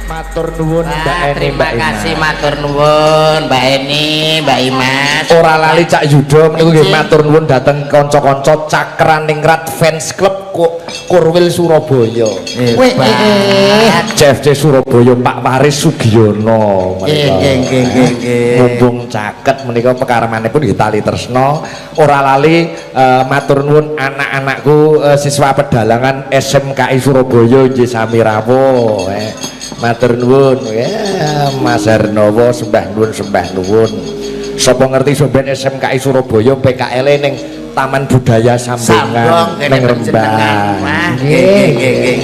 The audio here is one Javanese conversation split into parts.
Matur nuwun Mbak Eni. Terima kasih matur nuwun Mbak Eni, Mbak Imas. Ora lali Cak Yudo meniku nggih matur nuwun dhateng kanca-kanca Cakraningrat Fans Club Kurwil Surabaya. CFC Surabaya Pak Waris Sugiono. Nggih. Mumpung caket menika pekaramanipun nggih tali tresna. Ora lali matur nuwun anak-anakku siswa pedalangan SMKI Surabaya nggih sami rawuh. Matur nuwun ya Mas Hernowo sembah nuwun sapa ngerti sampeyan SMKI Surabaya PKL ning Taman Budaya Sambongan ning Rembang. Nggih.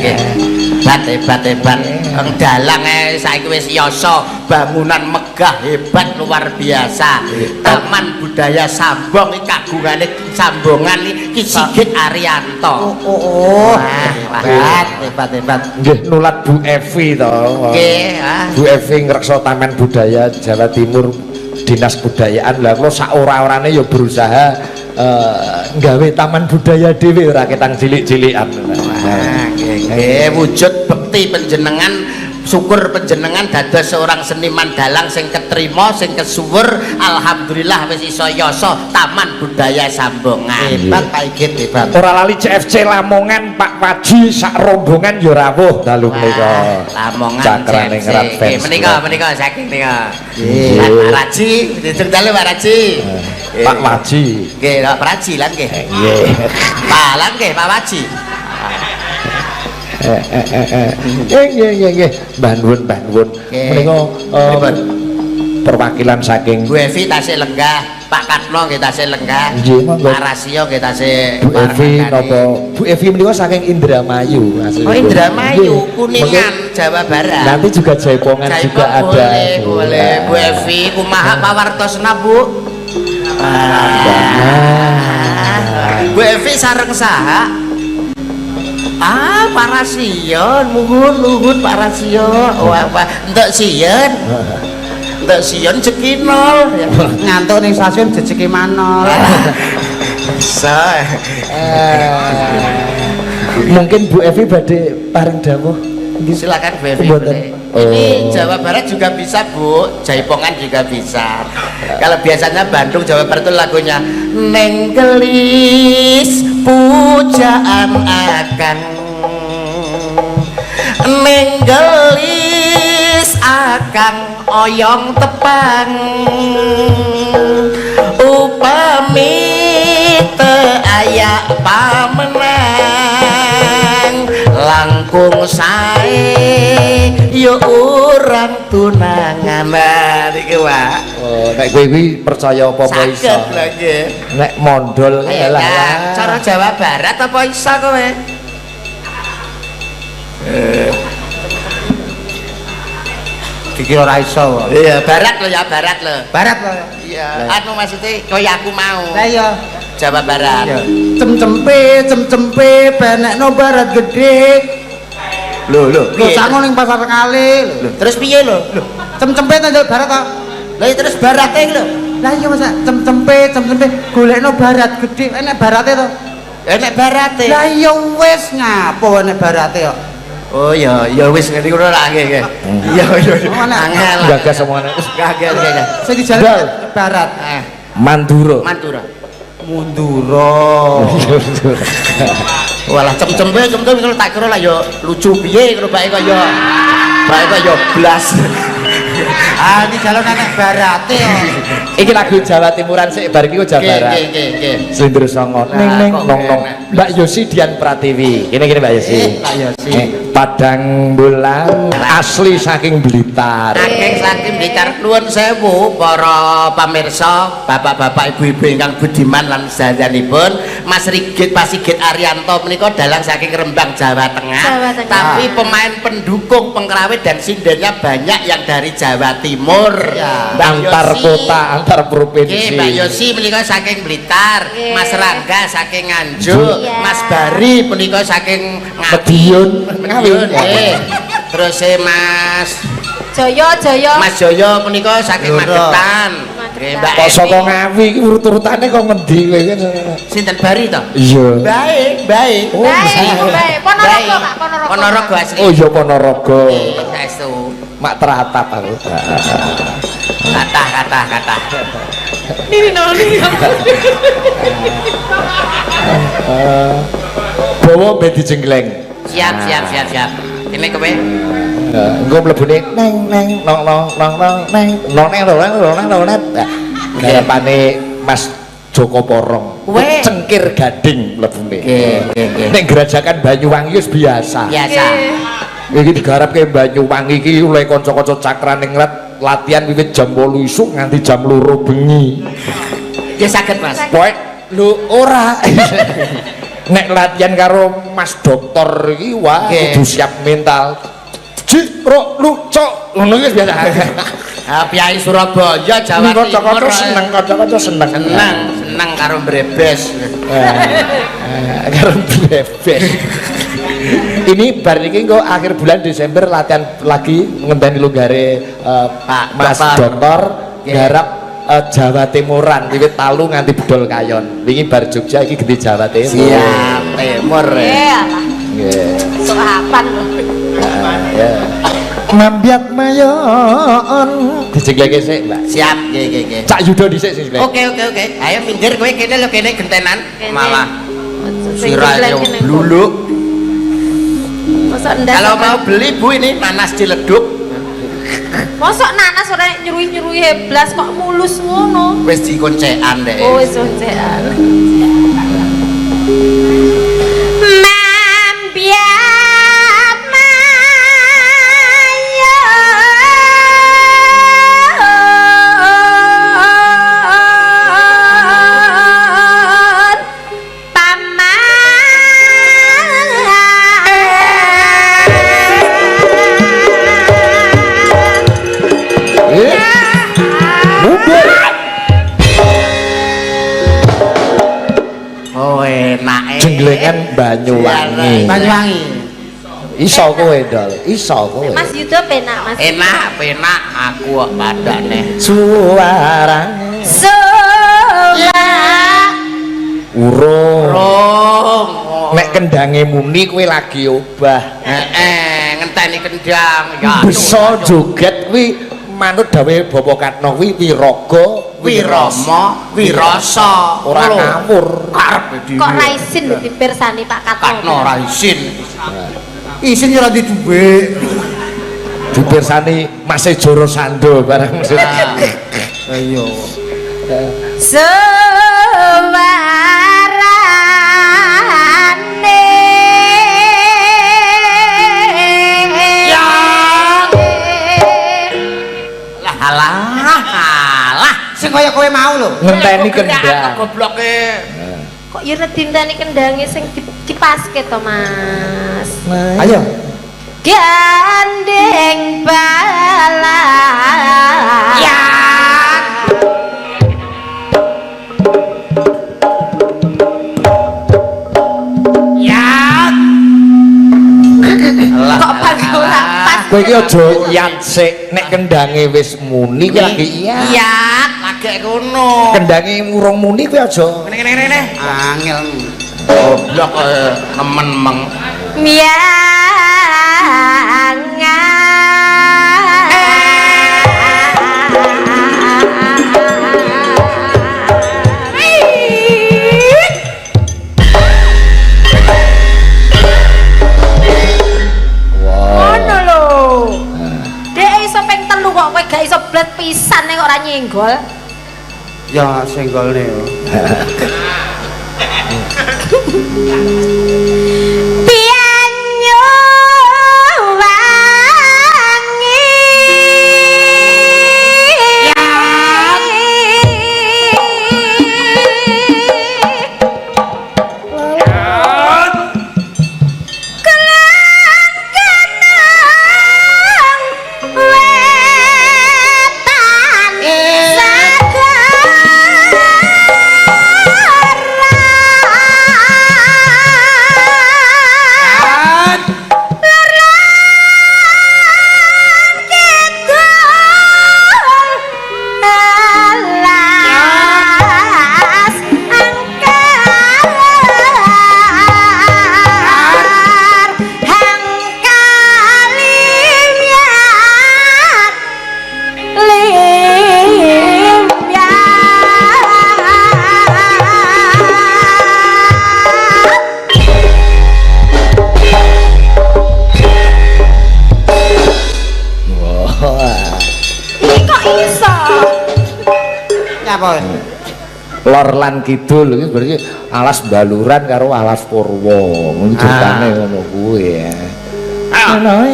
Hebat. Wong dalang saiki wis yoso, bangunan megah hebat luar biasa. Taman Budaya Sambong iki kagungane Sambongan iki Sigit Arianto. Hebat. Nggih nulat Bu Evi to. Nggih, Bu Evi ngreksa Taman Budaya Jawa Timur Dinas Budayaan. Lah kula sak ora-orane ya berusaha nggawe taman budaya dhewe ora ketang cilik-cilikan. Nggih, wujud bekti panjenengan, syukur panjenengan dados seorang seniman dalang sing ketrima, sing kesuwur. Alhamdulillah wis iso yoso Taman Budaya Sambongan. Hebat Pak Igit, hebat. Ora lali CFC Lamongan Pak Waji sak rombongan ya rawuh dalu menika. Lamongan Cakraningrat Fans. Menika saking nika. Pak Raji, diceritakan Pak Raji. Pak Waji. Nggih, Pak Raji lan nggih. Nggih. Pak lan nggih Pak Waji. Nggih. Mbah nuwun. Menika perwakilan saking Bu Evi tasih lenggah, Pak Katno nggih tasih lenggah. Nggih, monggo. Pak Rasio nggih tasih Bu Evi napa? Bu Evi menika saking Indramayu asli. Oh, Indramayu, Kuningan, Jawa Barat. Nanti juga Jaipongan juga ada. Boleh. Bu Evi, kumaha pawartosna, Bu? Bu Evi sareng saha? Pak Rasio, nuhun Pak Rasio. Wah, entuk siyen. Entuk siyen cekinol. Ngantuk ning stasiun jejeki manol. Mungkin Bu Evi badhe paring dawuh. Silakan Bu Evi. Ini Jawa Barat juga bisa Bu, Jaipongan juga bisa. Kalau biasanya Bandung, Jawa Barat itu lagunya Neng Gelis pujaan akan, Neng Gelis akan oyong tepang, upami teu aya pamenang, langkung sae yo urang tunangan. Niki Pak. Oh, nek kowe iki percaya apa-apa iso. Saged lho nggih. Nek mondol lah. Cara Jawa Barat apa iso kowe? Dikira ora iso. Iya, barat lho ya, barat lho. Barat lho. Iya. Anu maksudnya kaya aku mau. Lah iya. Jawa Barat. Cem-cempe benekno barat gede. Lho, sango ning pasar kali. Terus piye lho? Cem-cempe nang barat ta? Lah terus barate lho. Lah iya Mas, cem-cempe golekno barat gede. Enek barate to? Enek barate. Lah iya wis ngapo enek barate kok. Oh ya wis ngerti ora nggih. Iya. Angel. Gagas omongane. Gagal. Sing dijalan barat. Mandura. Mundura. Walah cem-cempe kalau tak kira lah ya lucu piye karo bae kaya blas. Ini jalan anak barate ya. Iki lagu Jawa Timuran sik bar iki Jawa Barat. Nggih. Sindro Songo. Ning nong. Mbak Yosi Dian Pratiwi. Kene Mbak Yosi. Mbak Yosi. Padang bulan asli saking Blitar. Saking Blitar. Nuwun sewu para pamirsa, bapak-bapak, ibu-ibu ingkang budiman lan sedayanipun. Mas Rigit Pak Sigit Arianto menika dalang saking Rembang Jawa Tengah. Tapi pemain pendukung pengrawit dan sindennya banyak yang dari Jawa Timur. Antar kota, antar provinsi. Mbak Yosi menika saking Blitar, Mas Rangga saking Nganjuk, Mas Bari menika saking Madiun. Terus Mas Joyo Mas Joyo menika saking Magetan. Mbak Kok saka Ngawi iki urut-urutane kok ngendi kowe kan? Sinten Bari to? Iya. Baik. Oh, Baik. Ponorogo, Kak, Ponorogo. Ponorogo asli. Oh iya Ponorogo. Saestu. Mak teratap aku. Kata. Nini noni. Bawa mbek dijenggleng. Siap. Ini kowe. Engko mlebune neng garapane Mas Joko Porong. Weh. Cengkir gading mlebune. Nggih. Nek gerajakan Banyuwangi wis biasa. Biasa. Iki digarapke Banyuwangi iki oleh kanca-kanca cakraning latihan wiwit jam 8 isuk nganti jam 2 bengi. Ya saged Mas. Pokoke lho ora. Nek latihan karo Mas Doktor iki wah kudu siap mental. Cik, rok, lu, cok, ngono wis biasa. Piyai Surabaya Jawa Timur. Kanca-kanca seneng. Seneng karo mbrebes. Karo bebes. Ini bar iki engko akhir bulan Desember latihan lagi ngenteni lunggare Pak Mas Doktor garap Jawa Timuran wiwit Talu nganti Bedol Kayon. Wingi bar Jogja iki gede Jawa Timur. Siap, Timur. Iyalah. Nggih. Sok apaan lho. Ya. Mambiat mayon dijenggleke sik, Mbak. Siap, nggih. Cak Yudo dhisik sing jengglek. Oke. Ayo minggir kowe kene lho kene gentenan. Kene. Malah Sing sirahe kene. bluluk. Mosok ndas. Kalau mau beli Bu ini nanas ciledug. Mosok nanas ora nyuruhi heblas kok mulus ngono. Wis dikoncekan deh. Oh, wis oncekan. Jenglengan Banyuwangi. Iso kowe dol, iso kowe. Mas Yudo penak, Mas. Enak, aku kok padane. Suarane urung. Nek kendange muni kowe lagi obah. Ngenteni kendang ya. Bisa joget kuwi manut dawuhe Bapak Katno kuwi wiraga, Wirama, wirasa. ora ngawur. Karepe dhewe. Kok ra isin lho dipirsani Pak Katno. Katno ora isin. Isin ora di dhuwit. Dipirsani Mas Joro Sando bareng. Ayo. Suarane Ya. Alah. Sing kaya kowe mau lho. Ngenteni kendang. Gobloke. kok ya dintani kendange sing dipaske to, Mas. Ayo. Gandeng bala. Ya. Kok bakal ora pas. Kowe iki aja yat sik nek kendange wis muni kowe lagi iya. Iya, lagi ngono. Kendange urung muni kowe aja. Kene. Angel. Goblok nemen meng. Ngono lho. Dek iso ping 3 kok kowe gak iso blet pisan nek ora nyenggol. Ya senggolne yo. apa? Lor lan kidul iki berarti alas Baluran karo alas Purwo. Ngono ceritane ngono kuwi ya. Ngono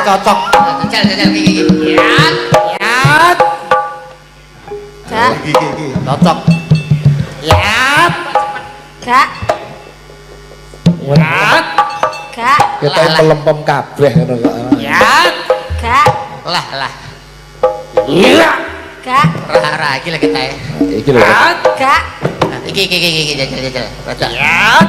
cocok. Jajal iki. Yat. Gak. Iki cocok. Yat. Gak. Yat. Gak. Kita melempem kabeh ngono kok. Yat. Gak. Lah. Iya. Gak. Ra iki lek tae. Iki lho. Gak. Iki jajal. Cocok. Yat.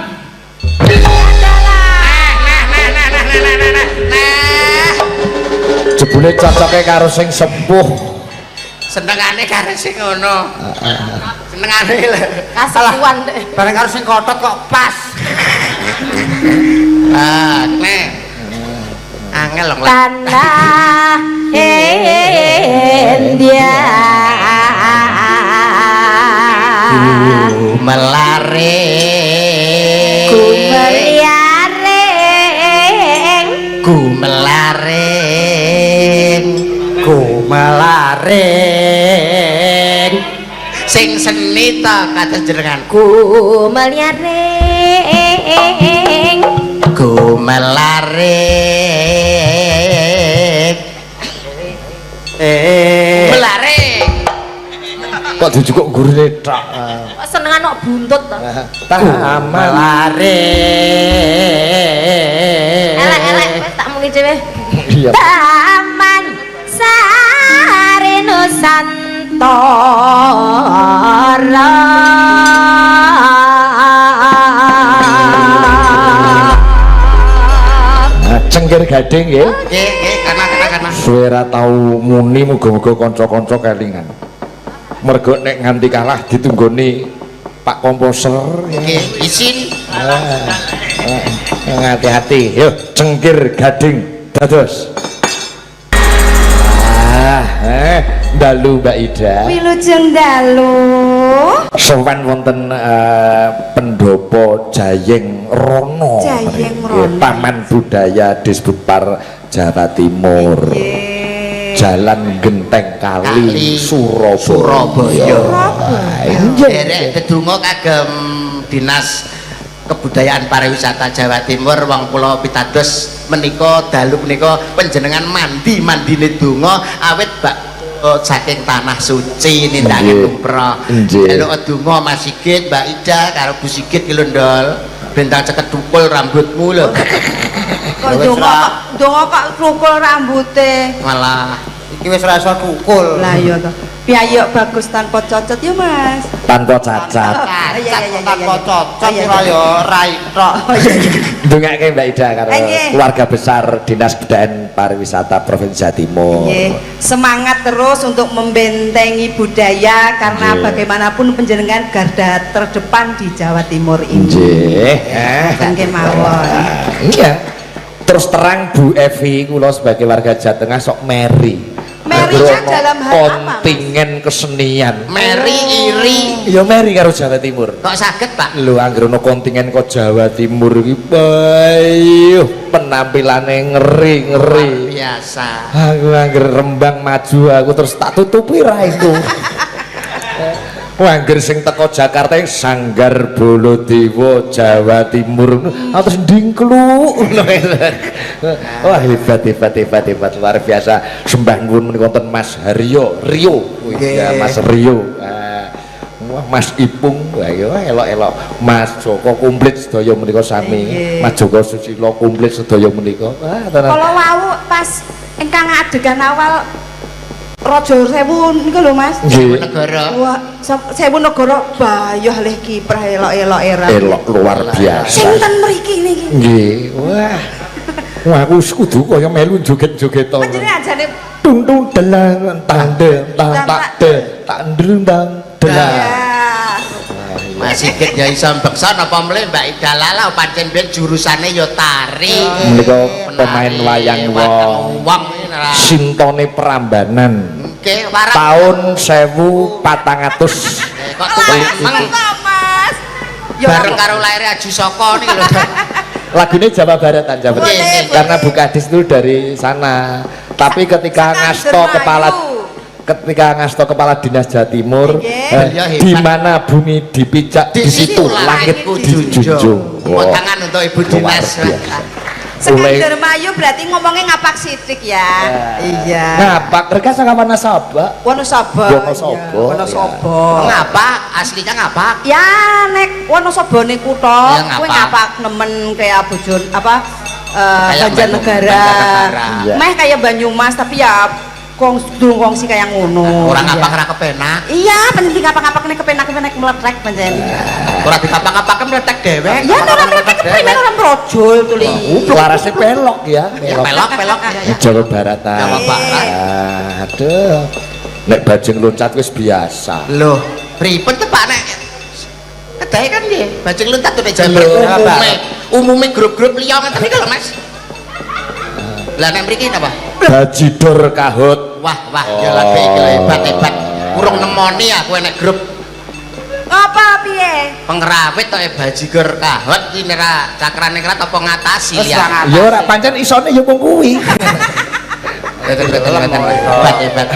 Jebule cocoke karo sing sepuh. Senengane karo sing ngono. Senengane lho. Kasuan deh. Bareng karo sing kotot kok pas. Angel lho. Tanah India Melaring Gumelaring sing seni ta kados jenengan Gumelaring Melaring Kok dijukuk gurune tok. senengan kok buntut to. Taman Elek wis tak muni dhewe. Iya. Taman Sari Nusantara. Cengkir gading nggih. nggih karena Suara tau muni muga-muga kanca-kanca kelingan. Mergo nek nganti kalah ditunggoni Pak Komposer. nggih isin Hati-hati. Yo, cengkir gading dados. Dalu Mbak Ida. Wilujeng dalu. Sowan wonten pendopo Jayeng Rono. Jayeng Nggih, Rono. Taman Budaya Disbudpar Jawa Timur. Jalan Genteng Kali Surabaya. derek dedonga kagem Dinas Kebudayaan Pariwisata Jawa Timur wong kula pitados menika dalu menika panjenengan mandi-mandine donga awit bak saking tanah suci nindakaken umrah. Jaluk donga Mas Sigit, Mbak Ida karo Bu Sigit ki lho ndol. Bentang ceket tukul rambutmu lho. Kok donga kok tukul rambute. Malah Iki wis ora iso tukul. Lah iya to. Piyayok bagus tanpa cocot ya, Mas. Tanpa cacat. Tanpa cocok ora ya rai tok. Ndongake Mbak Ida karo Nggih. keluarga besar Dinas Kebudayaan Pariwisata Provinsi Jawa Timur. Nggih, semangat terus untuk membentengi budaya karena Nggih. bagaimanapun panjenengan garda terdepan di Jawa Timur ini. Nggih. Nggih mawon. Iya. Terus terang Bu Evi kula sebagai warga Jawa Tengah sok meri. Merinya dalam hal apa, Mas? kontingen kesenian. Meri iri Ya meri karo Jawa Timur. kok saged Pak Lho anggere ono kontingen kok Jawa Timur iki bayuh penampilane ngeri-ngeri. biasa Aku anggere Rembang maju aku terus tak tutupi ra iku. Anggere sing teko Jakarta Sanggar Bolodewa Jawa Timur terus ndingkluk. Wah hebat luar biasa. Sembah nuwun menika wonten Mas Rio. Ya Mas Rio. Wah Mas Ipung, wah ya elok-elok. Mas Joko komplit sedaya menika sami. Mas Joko Susilo komplit sedaya menika. Wah tenan. Kalau wau pas ingkang adegan awal Raja Sewu niku lho Mas. Nggih. negara Wah, Sewu Negara bayuh leh kiprah elok-elok era. Elok luar biasa. Sinten mriki niki? Nggih. Wah. Wah aku kudu kaya melu joget-joget to. Panjenengan jane Tung tung delang tande tang tak de tak ndrundang delang. ya. Mas Sigit ya iso mbeksa napa mle Mbak Ida Lala pancen ben jurusane ya tari. Menika pemain wayang wong. Wong ora. Sintone Prambanan. Nggih, warang. Tahun 1400. Kok tuwek Mas. bareng karo laire Aju Soko niki lho. Lagunya Jawa Baratan, Jawa Barat. Boleh, Karena Bu Kadis itu dari sana. Tapi ketika ngasto kepala dinas Jawa Timur, Beliau hebat. di mana bumi dipijak, di situ langitku dijunjung. Tepuk tangan untuk Ibu luar Dinas. biasa. Sekandar Mayu berarti ngomongnya ngapak sidik ya. Iya. Ngapak, mereka sama Wanasaba. Wonosobo. Wonosobo. Iya, Wonosobo. Ngapa? Aslinya ngapa? Ya nek Wonosobo ning kutha, Ya, kowe ngapak. ngapak nemen kayak bojon apa Kayak Banjarnegara. Banjarnegara. Meh kayak Banyumas tapi ya kongsi kayak ngono. Orang Iya. ngapak ora kepenak. Iya, penting ngapak-ngapak nek kepenak-kepenak meletrek pancen. Ora dikapak-kapak meletek dhewek. Ya ora meletrek kuwi ora brojol to li. Larasnya pelok ya. Ya pelok. Jawa Baratan. Jawa Barat. Aduh. Nek bajing loncat wis biasa. Loh, pripun to Pak nek kedae kan nggih, bajing loncat tuh nek Jawa Lho, Barat. Umume grup-grup liya ngeten iki lho Mas. Lah nek mriki napa? Bajidor kahut. Wah, ya lagi iki lho hebat. Urung nemoni aku enek grup Apa piye? pengrawit to bajigur kahut iki nera cakrane krat apa ngatasi ya. Ya ora pancen isone ya mung kuwi. Hebat.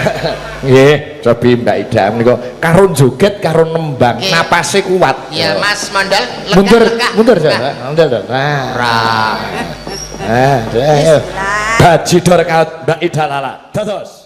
Nggih, cobi Mbak Ida menika karo joget karo nembang, Nggih. napase kuat. Ya Mas Mondal Mundur ya. Mundur. Nah. Ora. Nah, ayo. Bajidor kahut Mbak Ida Lala. Dados.